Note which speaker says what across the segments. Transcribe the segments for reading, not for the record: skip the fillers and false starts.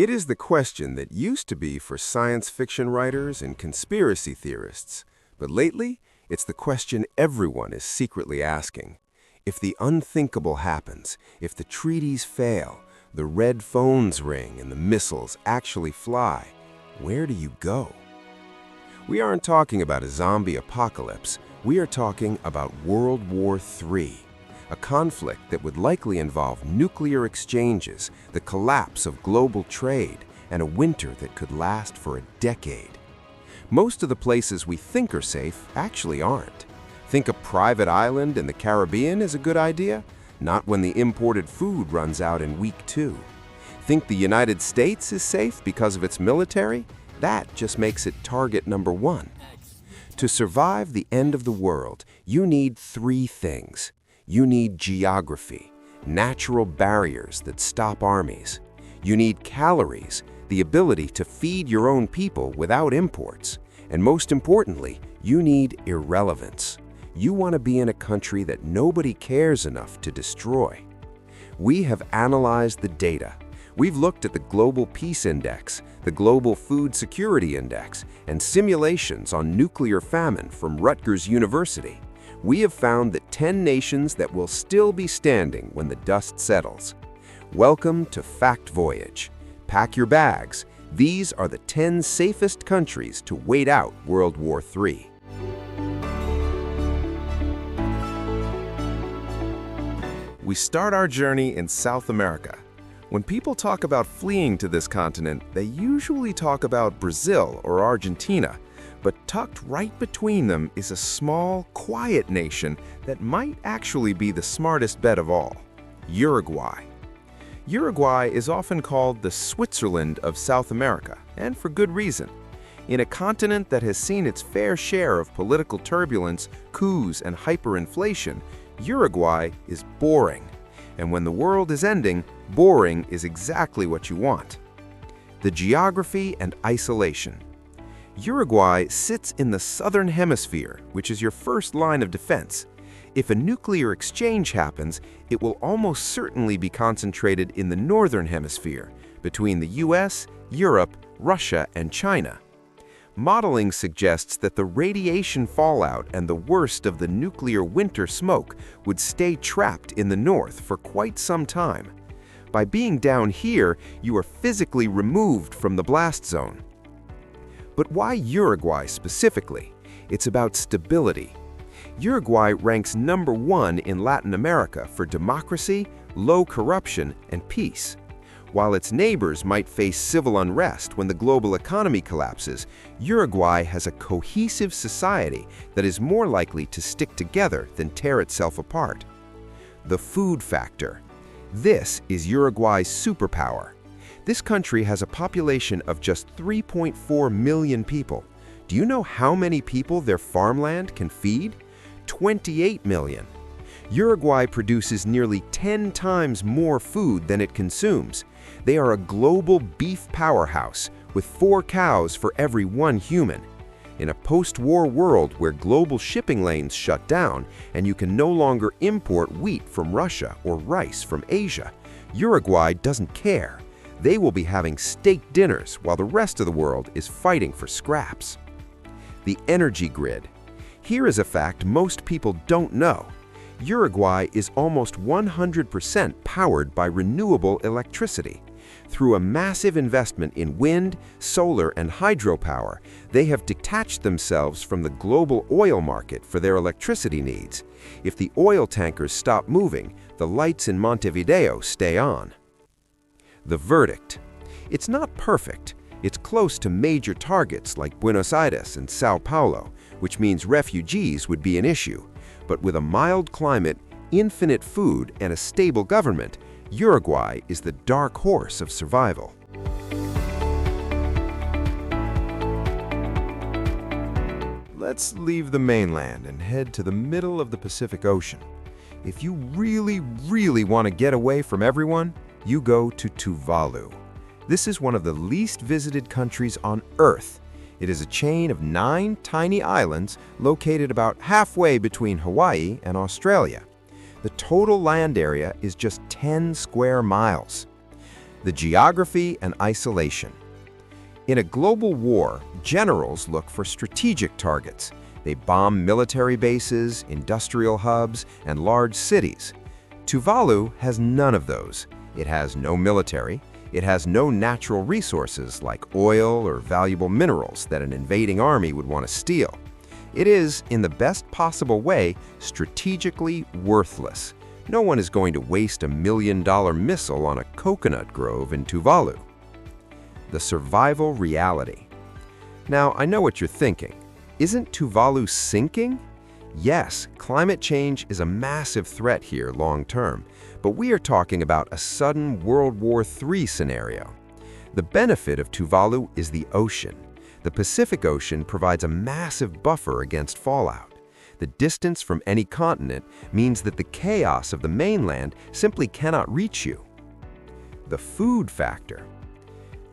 Speaker 1: It is the question that used to be for science fiction writers and conspiracy theorists, but lately, it's the question everyone is secretly asking. If the unthinkable happens, if the treaties fail, the red phones ring and the missiles actually fly, where do you go? We aren't talking about a zombie apocalypse, we are talking about World War III. A conflict that would likely involve nuclear exchanges, the collapse of global trade, and a winter that could last for a decade. Most of the places we think are safe actually aren't. Think a private island in the Caribbean is a good idea? Not when the imported food runs out in week 2. Think the United States is safe because of its military? That just makes it target number 1. To survive the end of the world, you need 3 things. You need geography, natural barriers that stop armies. You need calories, the ability to feed your own people without imports. And most importantly, you need irrelevance. You want to be in a country that nobody cares enough to destroy. We have analyzed the data. We've looked at the Global Peace Index, the Global Food Security Index, and simulations on nuclear famine from Rutgers University. We have found that 10 nations that will still be standing when the dust settles. Welcome to Fact Voyage. Pack your bags. These are the 10 safest countries to wait out World War III. We start our journey in South America. When people talk about fleeing to this continent, they usually talk about Brazil or Argentina. But tucked right between them is a small, quiet nation that might actually be the smartest bet of all: Uruguay. Uruguay is often called the Switzerland of South America, and for good reason. In a continent that has seen its fair share of political turbulence, coups, and hyperinflation, Uruguay is boring. And when the world is ending, boring is exactly what you want. The geography and isolation. Uruguay sits in the southern hemisphere, which is your first line of defense. If a nuclear exchange happens, it will almost certainly be concentrated in the northern hemisphere, between the US, Europe, Russia, and China. Modeling suggests that the radiation fallout and the worst of the nuclear winter smoke would stay trapped in the north for quite some time. By being down here, you are physically removed from the blast zone. But why Uruguay specifically? It's about stability. Uruguay ranks number 1 in Latin America for democracy, low corruption, and peace. While its neighbors might face civil unrest when the global economy collapses, Uruguay has a cohesive society that is more likely to stick together than tear itself apart. The food factor. This is Uruguay's superpower. This country has a population of just 3.4 million people. Do you know how many people their farmland can feed? 28 million. Uruguay produces nearly 10 times more food than it consumes. They are a global beef powerhouse, with 4 cows for every 1 human. In a post-war world where global shipping lanes shut down and you can no longer import wheat from Russia or rice from Asia, Uruguay doesn't care. They will be having steak dinners while the rest of the world is fighting for scraps. The energy grid. Here is a fact most people don't know. Uruguay is almost 100% powered by renewable electricity. Through a massive investment in wind, solar, and hydropower, they have detached themselves from the global oil market for their electricity needs. If the oil tankers stop moving, the lights in Montevideo stay on. The verdict. It's not perfect. It's close to major targets like Buenos Aires and Sao Paulo, which means refugees would be an issue. But with a mild climate, infinite food, and a stable government, Uruguay is the dark horse of survival. Let's leave the mainland and head to the middle of the Pacific Ocean. If you really want to get away from everyone, you go to Tuvalu. This is one of the least visited countries on Earth. It is a chain of 9 tiny islands located about halfway between Hawaii and Australia. The total land area is just 10 square miles. The geography and isolation. In a global war, generals look for strategic targets. They bomb military bases, industrial hubs, and large cities. Tuvalu has none of those. It has no military. It has no natural resources like oil or valuable minerals that an invading army would want to steal. It is, in the best possible way, strategically worthless. No one is going to waste $1 million missile on a coconut grove in Tuvalu. The survival reality. Now, I know what you're thinking. Isn't Tuvalu sinking? Yes, climate change is a massive threat here long term, but we are talking about a sudden World War III scenario. The benefit of Tuvalu is the ocean. The Pacific Ocean provides a massive buffer against fallout. The distance from any continent means that the chaos of the mainland simply cannot reach you. The food factor.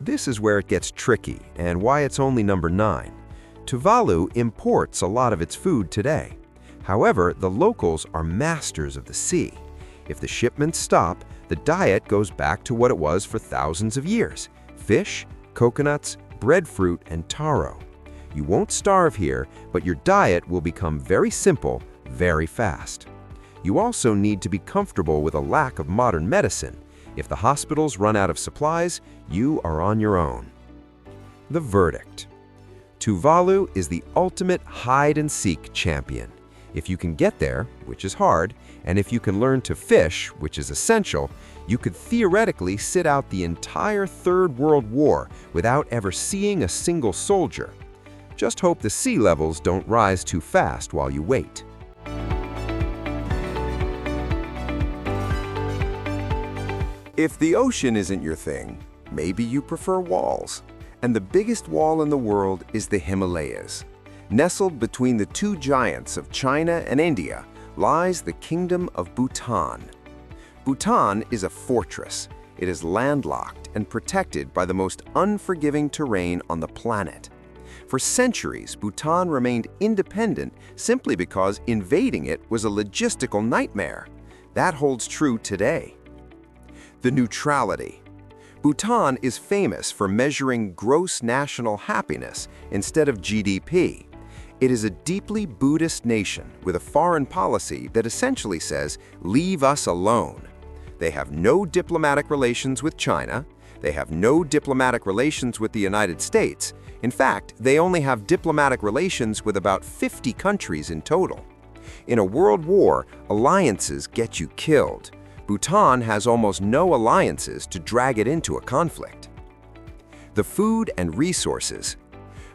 Speaker 1: This is where it gets tricky and why it's only number 9. Tuvalu imports a lot of its food today. However, the locals are masters of the sea. If the shipments stop, the diet goes back to what it was for thousands of years: fish, coconuts, breadfruit, and taro. You won't starve here, but your diet will become very simple, very fast. You also need to be comfortable with a lack of modern medicine. If the hospitals run out of supplies, you are on your own. The verdict. Tuvalu is the ultimate hide-and-seek champion. If you can get there, which is hard, and if you can learn to fish, which is essential, you could theoretically sit out the entire Third World War without ever seeing a single soldier. Just hope the sea levels don't rise too fast while you wait. If the ocean isn't your thing, maybe you prefer walls. And the biggest wall in the world is the Himalayas. Nestled between the two giants of China and India lies the Kingdom of Bhutan. Bhutan is a fortress. It is landlocked and protected by the most unforgiving terrain on the planet. For centuries, Bhutan remained independent simply because invading it was a logistical nightmare. That holds true today. The neutrality. Bhutan is famous for measuring gross national happiness instead of GDP. It is a deeply Buddhist nation with a foreign policy that essentially says, "Leave us alone." They have no diplomatic relations with China. They have no diplomatic relations with the United States. In fact, they only have diplomatic relations with about 50 countries in total. In a world war, alliances get you killed. Bhutan has almost no alliances to drag it into a conflict. The food and resources.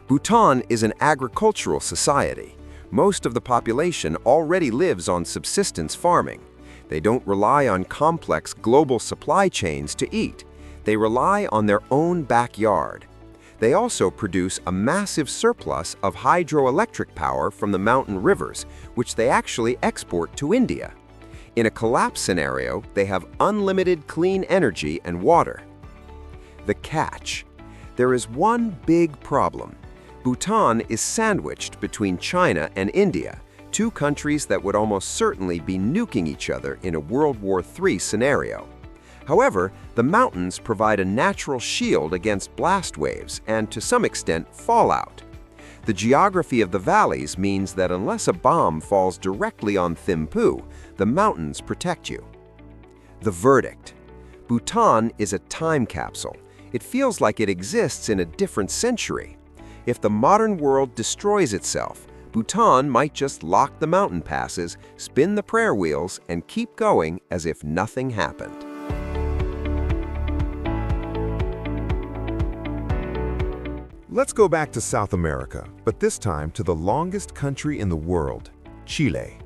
Speaker 1: Bhutan is an agricultural society. Most of the population already lives on subsistence farming. They don't rely on complex global supply chains to eat. They rely on their own backyard. They also produce a massive surplus of hydroelectric power from the mountain rivers, which they actually export to India. In a collapse scenario, they have unlimited clean energy and water. The catch. There is one big problem. Bhutan is sandwiched between China and India, two countries that would almost certainly be nuking each other in a World War III scenario. However, the mountains provide a natural shield against blast waves and, to some extent, fallout. The geography of the valleys means that unless a bomb falls directly on Thimphu, the mountains protect you. The verdict. Bhutan is a time capsule. It feels like it exists in a different century. If the modern world destroys itself, Bhutan might just lock the mountain passes, spin the prayer wheels, and keep going as if nothing happened.
Speaker 2: Let's go back to South America, but this time to the longest country in the world, Chile.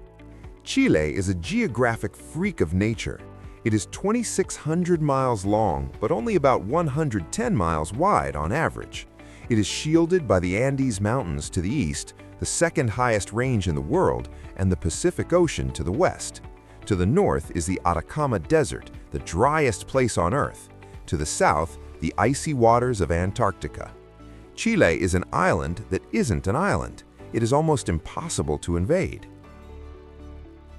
Speaker 2: Chile is a geographic freak of nature. It is 2,600 miles long, but only about 110 miles wide on average. It is shielded by the Andes Mountains to the east, the second highest range in the world, and the Pacific Ocean to the west. To the north is the Atacama Desert, the driest place on Earth. To the south, the icy waters of Antarctica. Chile is an island that isn't an island. It is almost impossible to invade.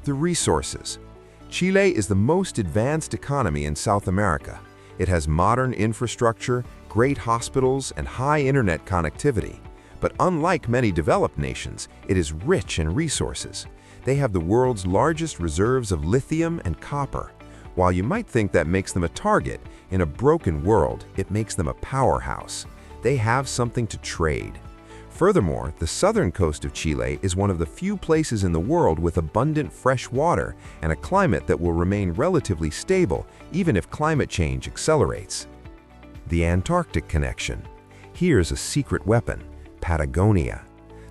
Speaker 2: The resources. Chile is the most advanced economy in South America. It has modern infrastructure, great hospitals, and high internet connectivity. But unlike many developed nations, it is rich in resources. They have the world's largest reserves of lithium and copper. While you might think that makes them a target, in a broken world, it makes them a powerhouse. They have something to trade. Furthermore, the southern coast of Chile is one of the few places in the world with abundant fresh water and a climate that will remain relatively stable even if climate change accelerates. The Antarctic connection. Here's a secret weapon: Patagonia.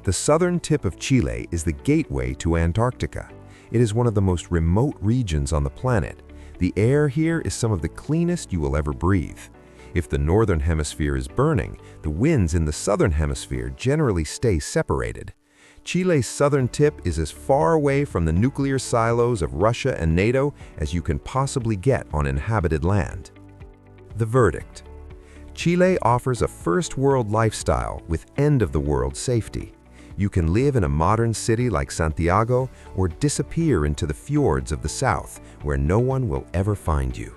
Speaker 2: The southern tip of Chile is the gateway to Antarctica. It is one of the most remote regions on the planet. The air here is some of the cleanest you will ever breathe. If the northern hemisphere is burning, the winds in the southern hemisphere generally stay separated. Chile's southern tip is as far away from the nuclear silos of Russia and NATO as you can possibly get on inhabited land. The verdict. Chile offers a first-world lifestyle with end-of-the-world safety. You can live in a modern city like Santiago or disappear into the fjords of the south, where no one will ever find you.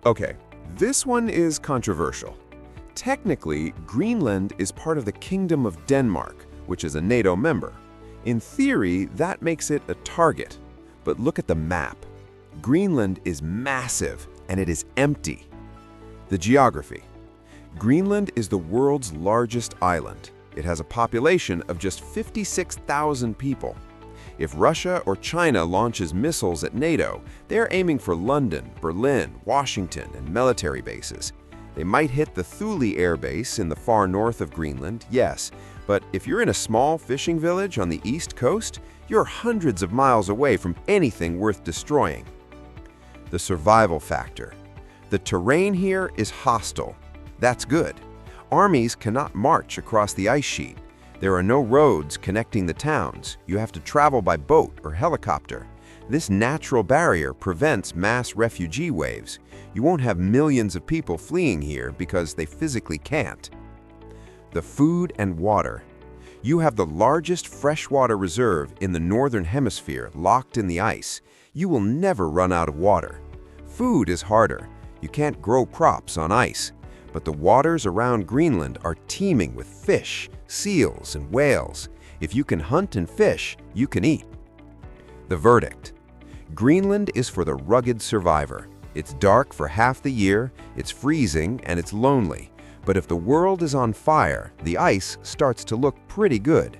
Speaker 1: Okay, this one is controversial. Technically, Greenland is part of the Kingdom of Denmark, which is a NATO member. In theory, that makes it a target. But look at the map. Greenland is massive, and it is empty. The geography. Greenland is the world's largest island. It has a population of just 56,000 people. If Russia or China launches missiles at NATO, they're aiming for London, Berlin, Washington, and military bases. They might hit the Thule air base in the far north of Greenland, yes, but if you're in a small fishing village on the east coast, you're hundreds of miles away from anything worth destroying. The survival factor. The terrain here is hostile. That's good. Armies cannot march across the ice sheet. There are no roads connecting the towns. You have to travel by boat or helicopter. This natural barrier prevents mass refugee waves. You won't have millions of people fleeing here because they physically can't. The food and water. You have the largest freshwater reserve in the northern hemisphere locked in the ice. You will never run out of water. Food is harder. You can't grow crops on ice. But the waters around Greenland are teeming with fish, seals, and whales. If you can hunt and fish, you can eat. The verdict. Greenland is for the rugged survivor. It's dark for half the year, it's freezing, and it's lonely. But if the world is on fire, the ice starts to look pretty good.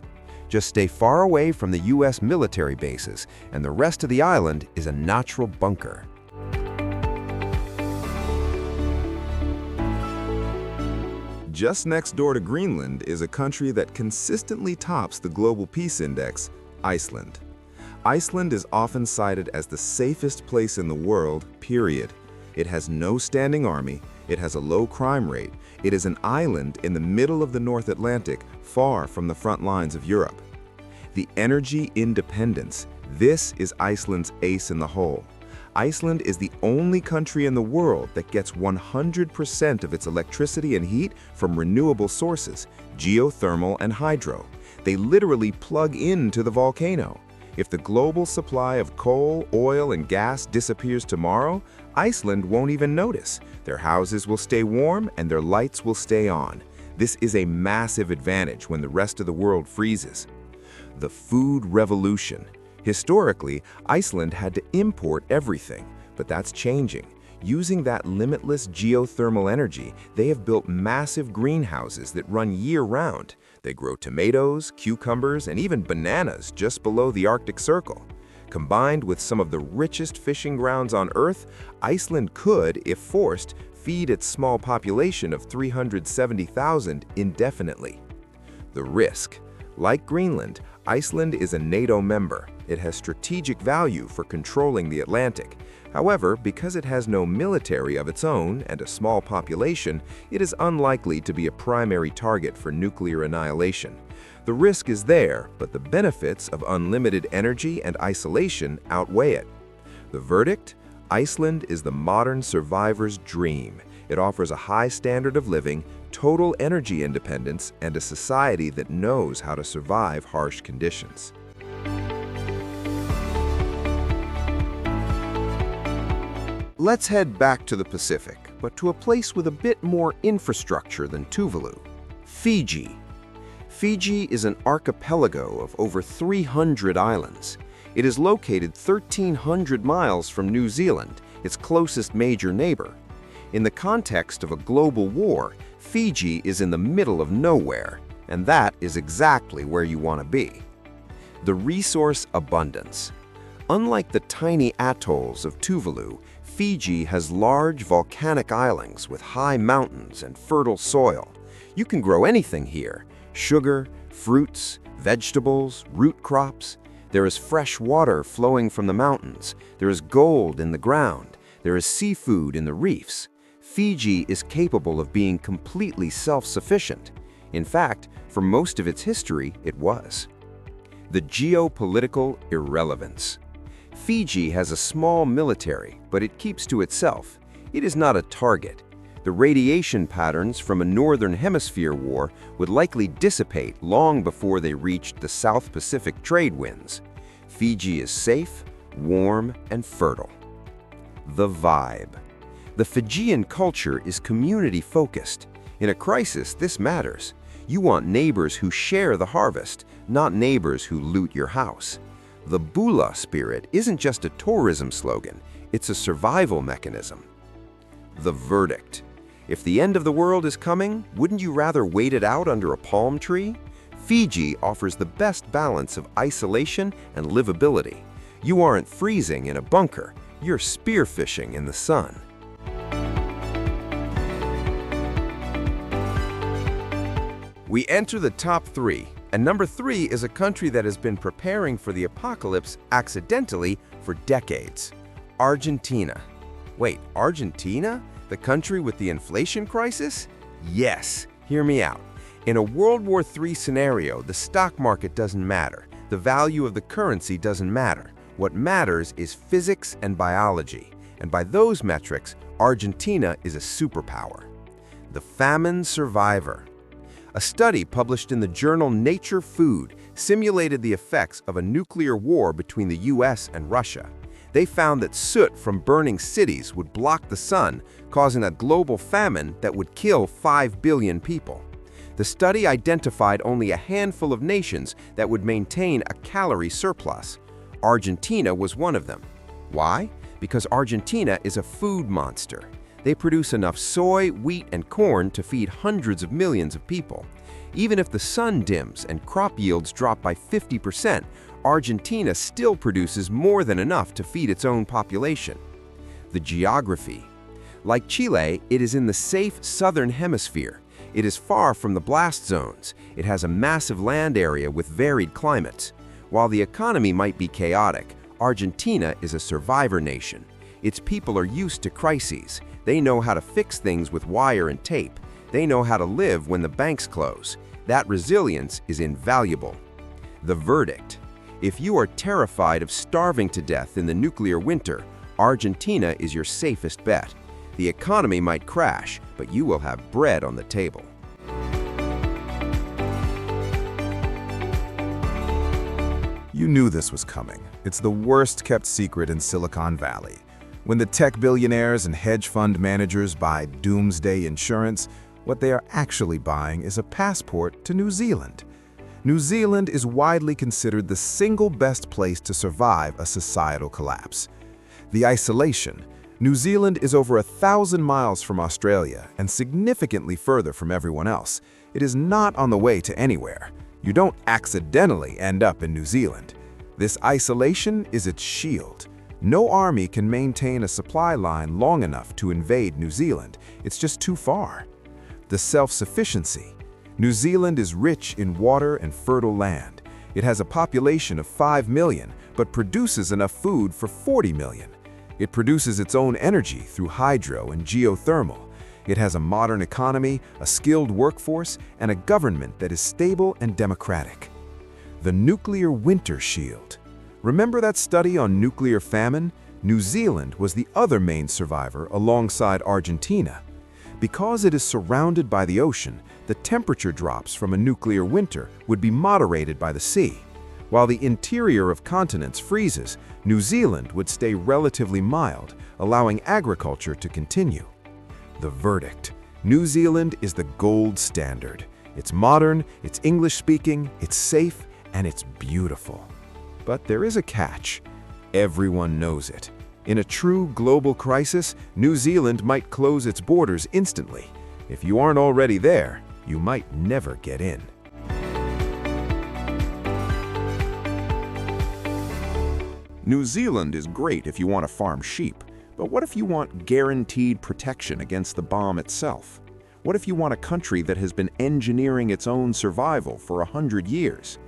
Speaker 1: Just stay far away from the US military bases, and the rest of the island is a natural bunker.
Speaker 3: Just next door to Greenland is a country that consistently tops the Global Peace Index, Iceland. Iceland is often cited as the safest place in the world, period. It has no standing army, it has a low crime rate, it is an island in the middle of the North Atlantic, far from the front lines of Europe. The energy independence, this is Iceland's ace in the hole. Iceland is the only country in the world that gets 100% of its electricity and heat from renewable sources, geothermal and hydro. They literally plug into the volcano. If the global supply of coal, oil, and gas disappears tomorrow, Iceland won't even notice. Their houses will stay warm and their lights will stay on. This is a massive advantage when the rest of the world freezes. The food revolution. Historically, Iceland had to import everything, but that's changing. Using that limitless geothermal energy, they have built massive greenhouses that run year-round. They grow tomatoes, cucumbers, and even bananas just below the Arctic Circle. Combined with some of the richest fishing grounds on Earth, Iceland could, if forced, feed its small population of 370,000 indefinitely. The risk. Like Greenland, Iceland is a NATO member. It has strategic value for controlling the Atlantic. However, because it has no military of its own and a small population, it is unlikely to be a primary target for nuclear annihilation. The risk is there, but the benefits of unlimited energy and isolation outweigh it. The verdict? Iceland is the modern survivor's dream. It offers a high standard of living, total energy independence, and a society that knows how to survive harsh conditions.
Speaker 1: Let's head back to the Pacific, but to a place with a bit more infrastructure than Tuvalu. Fiji. Fiji is an archipelago of over 300 islands. It is located 1,300 miles from New Zealand, its closest major neighbor. In the context of a global war, Fiji is in the middle of nowhere, and that is exactly where you want to be. The resource abundance. Unlike the tiny atolls of Tuvalu, Fiji has large volcanic islands with high mountains and fertile soil. You can grow anything here: sugar, fruits, vegetables, root crops. There is fresh water flowing from the mountains. There is gold in the ground. There is seafood in the reefs. Fiji is capable of being completely self-sufficient. In fact, for most of its history, it was. The geopolitical irrelevance. Fiji has a small military, but it keeps to itself. It is not a target. The radiation patterns from a Northern Hemisphere war would likely dissipate long before they reached the South Pacific trade winds. Fiji is safe, warm, and fertile. The vibe. The Fijian culture is community-focused. In a crisis, this matters. You want neighbors who share the harvest, not neighbors who loot your house. The Bula spirit isn't just a tourism slogan, it's a survival mechanism. The verdict. If the end of the world is coming, wouldn't you rather wait it out under a palm tree? Fiji offers the best balance of isolation and livability. You aren't freezing in a bunker, you're spearfishing in the sun. We enter the top 3, and number 3 is a country that has been preparing for the apocalypse accidentally for decades. Argentina. Wait, Argentina? The country with the inflation crisis? Yes, hear me out. In a World War III scenario, the stock market doesn't matter. The value of the currency doesn't matter. What matters is physics and biology. And by those metrics, Argentina is a superpower. The famine survivor. A study published in the journal Nature Food simulated the effects of a nuclear war between the US and Russia. They found that soot from burning cities would block the sun, causing a global famine that would kill 5 billion people. The study identified only a handful of nations that would maintain a calorie surplus. Argentina was one of them. Why? Because Argentina is a food monster. They produce enough soy, wheat, and corn to feed hundreds of millions of people. Even if the sun dims and crop yields drop by 50%, Argentina still produces more than enough to feed its own population. The geography. Like Chile, it is in the safe southern hemisphere. It is far from the blast zones. It has a massive land area with varied climates. While the economy might be chaotic, Argentina is a survivor nation. Its people are used to crises. They know how to fix things with wire and tape. They know how to live when the banks close. That resilience is invaluable. The verdict. If you are terrified of starving to death in the nuclear winter, Argentina is your safest bet. The economy might crash, but you will have bread on the table.
Speaker 3: You knew this was coming. It's the worst-kept secret in Silicon Valley. When the tech billionaires and hedge fund managers buy doomsday insurance, what they are actually buying is a passport to New Zealand. New Zealand is widely considered the single best place to survive a societal collapse. The isolation. New Zealand is over 1,000 miles from Australia and significantly further from everyone else. It is not on the way to anywhere. You don't accidentally end up in New Zealand. This isolation is its shield. No army can maintain a supply line long enough to invade New Zealand. It's just too far. The self-sufficiency. New Zealand is rich in water and fertile land. It has a population of 5 million, but produces enough food for 40 million. It produces its own energy through hydro and geothermal. It has a modern economy, a skilled workforce, and a government that is stable and democratic. The nuclear winter shield. Remember that study on nuclear famine? New Zealand was the other main survivor alongside Argentina. Because it is surrounded by the ocean, the temperature drops from a nuclear winter would be moderated by the sea.
Speaker 1: While the interior of continents freezes, New Zealand would stay relatively mild, allowing agriculture to continue. The verdict: New Zealand is the gold standard. It's modern, it's English-speaking, it's safe, and it's beautiful. But there is a catch. Everyone knows it. In a true global crisis, New Zealand might close its borders instantly. If you aren't already there, you might never get in. New Zealand is great if you want to farm sheep, but what if you want guaranteed protection against the bomb itself? What if you want a country that has been engineering its own survival for 100 years?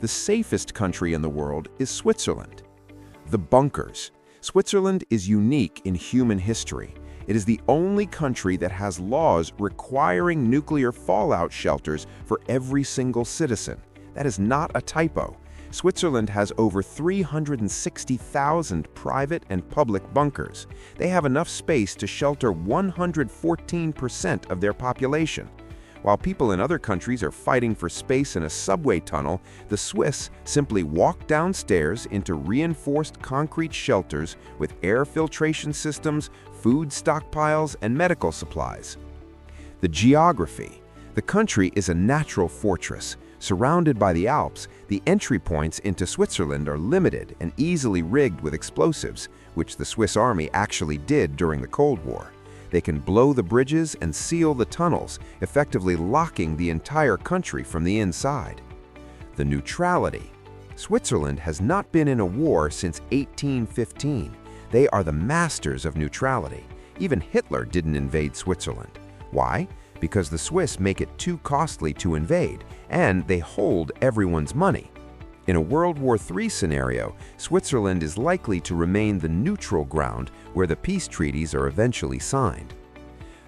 Speaker 1: The safest country in the world is Switzerland. The bunkers. Switzerland is unique in human history. It is the only country that has laws requiring nuclear fallout shelters for every single citizen. That is not a typo. Switzerland has over 360,000 private and public bunkers. They have enough space to shelter 114% of their population. While people in other countries are fighting for space in a subway tunnel, the Swiss simply walk downstairs into reinforced concrete shelters with air filtration systems, food stockpiles, and medical supplies. The geography. The country is a natural fortress. Surrounded by the Alps, the entry points into Switzerland are limited and easily rigged with explosives, which the Swiss Army actually did during the Cold War. They can blow the bridges and seal the tunnels, effectively locking the entire country from the inside. The neutrality. Switzerland has not been in a war since 1815. They are the masters of neutrality. Even Hitler didn't invade Switzerland. Why? Because the Swiss make it too costly to invade, and they hold everyone's money. In a World War III scenario, Switzerland is likely to remain the neutral ground where the peace treaties are eventually signed.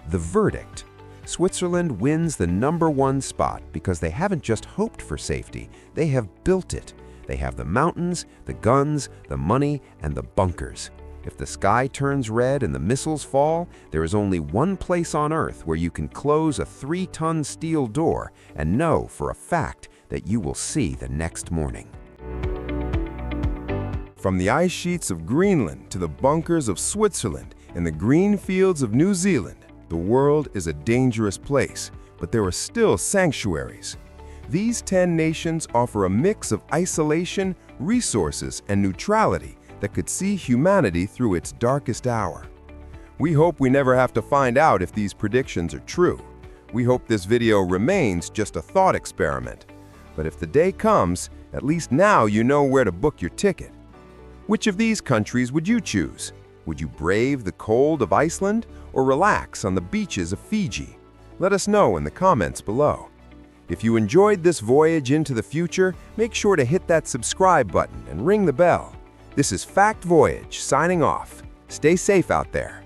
Speaker 1: The verdict: Switzerland wins the #1 spot because they haven't just hoped for safety, they have built it. They have the mountains, the guns, the money, and the bunkers. If the sky turns red and the missiles fall, there is only one place on Earth where you can close a 3-ton steel door and know for a fact that you will see the next morning.
Speaker 2: From the ice sheets of Greenland to the bunkers of Switzerland and the green fields of New Zealand, the world is a dangerous place, but there are still sanctuaries. These 10 nations offer a mix of isolation, resources, and neutrality that could see humanity through its darkest hour. We hope we never have to find out if these predictions are true. We hope this video remains just a thought experiment. But if the day comes, at least now you know where to book your ticket. Which of these countries would you choose? Would you brave the cold of Iceland or relax on the beaches of Fiji? Let us know in the comments below. If you enjoyed this voyage into the future, make sure to hit that subscribe button and ring the bell. This is Fact Voyage signing off. Stay safe out there.